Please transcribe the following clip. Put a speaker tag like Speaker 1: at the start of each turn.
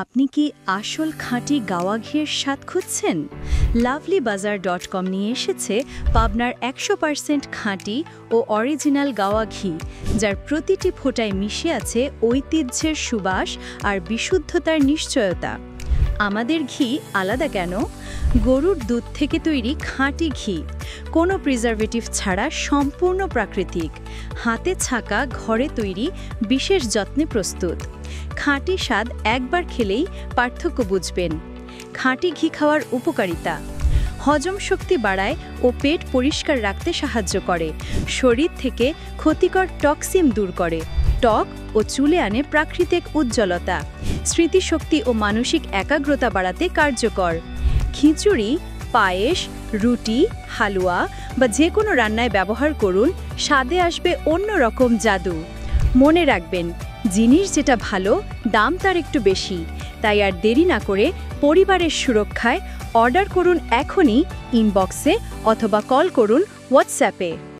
Speaker 1: আপনি কি আসল খাঁটি গাওয়া ঘিয়ের স্বাদ খুঁজছেন? লাভলিবাজার.com নিয়ে এসেছে পাবনার 100% খাঁটি ও অরিজিনাল গাওয়া ঘি, যার প্রতিটি ফোঁটায় মিশে আছে ঐতিহ্যের সুবাস আর বিশুদ্ধতার নিশ্চয়তা। আমাদের ঘি আলাদা কেন? গরুর দুধ থেকে তৈরি খাঁটি ঘি, কোনো প্রিজারভেটিভ ছাড়া সম্পূর্ণ প্রাকৃতিক, হাতে ছাকা ঘরে তৈরি, বিশেষ যত্নে প্রস্তুত। খাঁটি স্বাদ একবার খেলেই পার্থক্য বুঝবেন। খাঁটি ঘি খাওয়ার উপকারিতা: হজম শক্তি বাড়ায় ও পেট পরিষ্কার রাখতে সাহায্য করে, শরীর থেকে ক্ষতিকর টক্সিন দূর করে, ত্বক ও চুলে আনে প্রাকৃতিক উজ্জ্বলতা, স্মৃতিশক্তি ও মানসিক একাগ্রতা বাড়াতে কার্যকর। খিচুড়ি, পায়েস, রুটি, হালুয়া বা যে কোনো রান্নায় ব্যবহার করুন, স্বাদে আসবে অন্যরকম জাদু। মনে রাখবেন, জিনিস যেটা ভালো, দাম তার একটু বেশি। তাই আর দেরি না করে পরিবারের সুরক্ষায় অর্ডার করুন এখনই ইনবক্সে অথবা কল করুন হোয়াটসঅ্যাপে।